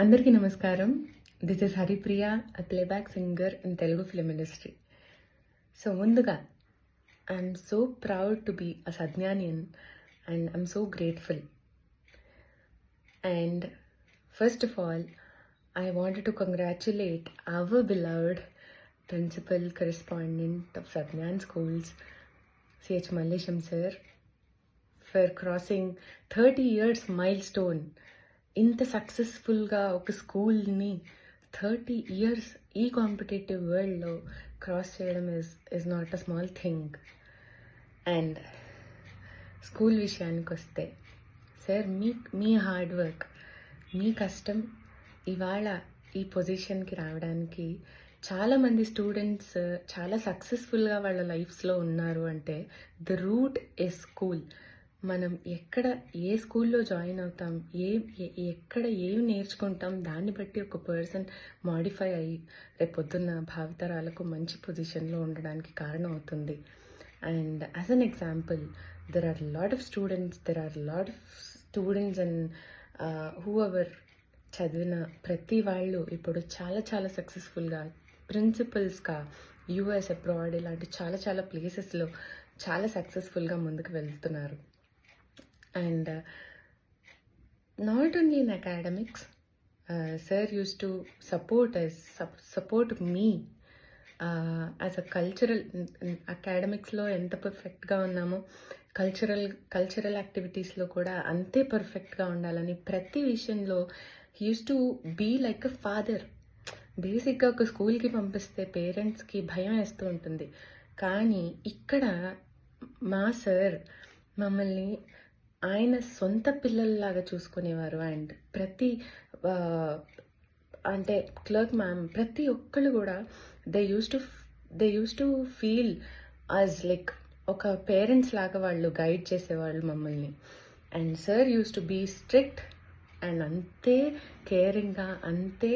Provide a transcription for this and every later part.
అందరికీ నమస్కారం. This is Haripriya, playback singer in Telugu film industry. So ముందుగా I'm so proud to be a Sadgyanian and I'm so grateful. And first of all I wanted to congratulate our beloved principal correspondent of Sadhnan Schools, C.H. Mallesham sir, for crossing 30 years milestone. ఇంత సక్సెస్ఫుల్గా ఒక స్కూల్ని 30 years ఈ competitive వరల్డ్లో cross చేయడం is not a small thing. And school విషయానికి వస్తే sir, మీ hard work, మీ కష్టం ఇవాళ ఈ పొజిషన్కి రావడానికి చాలామంది స్టూడెంట్స్ చాలా సక్సెస్ఫుల్గా వాళ్ళ లైఫ్స్లో ఉన్నారు అంటే ద రూట్ ఇస్ స్కూల్. మనం ఏ స్కూల్లో జాయిన్ అవుతాం, ఎక్కడ ఏమి నేర్చుకుంటాం, దాన్ని బట్టి ఒక పర్సన్ మాడిఫై అయ్యి రేపొద్దున్న భావితరాలకు మంచి పొజిషన్లో ఉండడానికి కారణం అవుతుంది. And as an example, there are lot of students and whoever చదివిన ప్రతి వాళ్ళు ఇప్పుడు చాలా చాలా సక్సెస్ఫుల్గా ప్రిన్సిపల్స్గా యూఎస్, అబ్రాడ్ ఇలాంటి చాలా చాలా ప్లేసెస్లో చాలా సక్సెస్ఫుల్గా ముందుకు వెళ్తున్నారు. And not only in academics, sir used to support me as a cultural. అకాడమిక్స్లో ఎంత పర్ఫెక్ట్గా ఉన్నామో కల్చరల్ యాక్టివిటీస్లో కూడా అంతే పర్ఫెక్ట్గా ఉండాలని ప్రతి విషయంలో he use to be like a father. బేసిక్గా ఒక స్కూల్కి పంపిస్తే పేరెంట్స్కి భయం వేస్తూ ఉంటుంది, కానీ ఇక్కడ మా సార్ మమ్మల్ని ఆయన సొంత పిల్లల్లాగా చూసుకునేవారు. అండ్ ప్రతి అంటే క్లర్క్ మ్యామ్ ప్రతి ఒక్కళ్ళు కూడా they used to feel as like ఒక పేరెంట్స్ లాగా వాళ్ళు గైడ్ చేసేవాళ్ళు మమ్మల్ని. And sir used to be strict and అంతే కేరింగ్గా, అంతే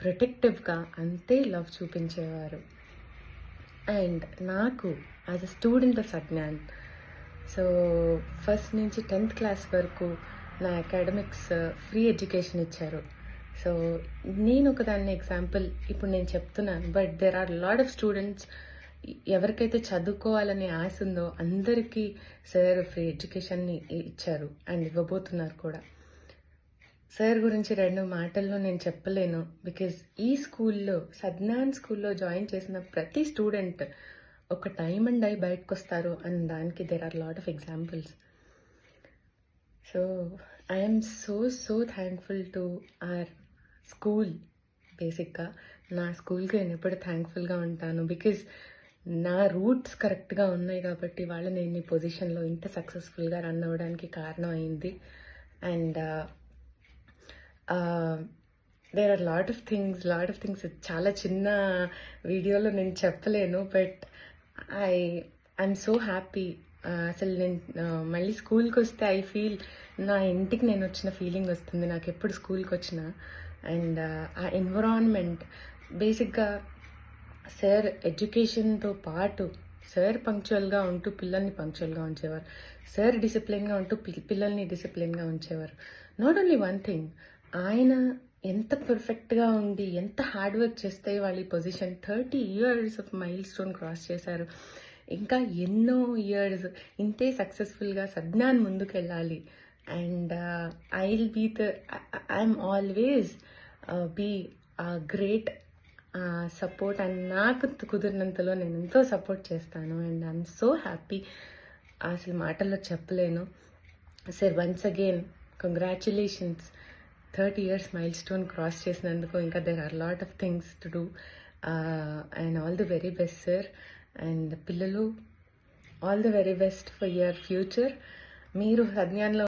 ప్రొటెక్టివ్గా, అంతే లవ్ చూపించేవారు. అండ్ నాకు as a student of Sadgyan, so first నుంచి 10th క్లాస్ వరకు నా అకాడమిక్స్ ఫ్రీ ఎడ్యుకేషన్ ఇచ్చారు. సో నేను ఒకదాన్ని ఎగ్జాంపుల్ ఇప్పుడు నేను చెప్తున్నాను, but there are lot of students ఎవరికైతే చదువుకోవాలనే ఆశ ఉందో అందరికీ సార్ ఫ్రీ ఎడ్యుకేషన్ని ఇచ్చారు అండ్ ఇవ్వబోతున్నారు కూడా. సార్ గురించి 2 మాటల్లో నేను చెప్పలేను, బికాజ్ ఈ స్కూల్లో సద్జ్ఞాన్ స్కూల్లో జాయిన్ చేసిన ప్రతి స్టూడెంట్ ఒక టైమ్ అండ్ ఐ బయటకు వస్తారు అండ్ దానికి there are lot of examples. So I'm so thankful to our school. బేసిక్గా నా స్కూల్కి నేను ఎప్పుడు థ్యాంక్ఫుల్గా ఉంటాను, బికాజ్ నా రూట్స్ కరెక్ట్గా ఉన్నాయి కాబట్టి వాళ్ళు నేను ఈ పొజిషన్లో ఇంత సక్సెస్ఫుల్గా రన్ అవ్వడానికి కారణం అయింది. And there are lot of things చాలా చిన్న వీడియోలో నేను చెప్పలేను, బట్ ఐఎమ్ సో హ్యాపీ. అసలు నేను మళ్ళీ స్కూల్కి వస్తే ఐ ఫీల్ నా ఇంటికి నేను వచ్చిన ఫీలింగ్ వస్తుంది నాకు ఎప్పుడు స్కూల్కి వచ్చినా. అండ్ ఆ ఎన్విరాన్మెంట్ బేసిక్గా సార్ ఎడ్యుకేషన్తో పాటు సార్ పంక్చువల్గా ఉంటూ పిల్లల్ని పంక్చువల్గా ఉంచేవారు, సార్ డిసిప్లిన్గా ఉంటూ పిల్లల్ని డిసిప్లిన్గా ఉంచేవారు. నాట్ ఓన్లీ వన్ థింగ్, ఆయన ఎంత పర్ఫెక్ట్గా ఉండి ఎంత హార్డ్ వర్క్ చేస్తే వాళ్ళ ఈ position 30 years of milestone cross చేశారు. ఇంకా ఎన్నో ఇయర్స్ ఇంతే సక్సెస్ఫుల్గా సద్జ్ఞాన్ ముందుకు వెళ్ళాలి. And I'm always be great support. అండ్ నాకు కుదిరినంతలో నేను ఎంతో సపోర్ట్ చేస్తాను. అండ్ ఐఎమ్ సో హ్యాపీ, అసలు మాటల్లో చెప్పలేను. Sir once again congratulations, 30 years milestone cross చేసినందుకు. ఇంకా there are lot of things to do and all the very best sir. And పిల్లలు, all the very best for your future. మీరు సద్జ్ఞాన్లో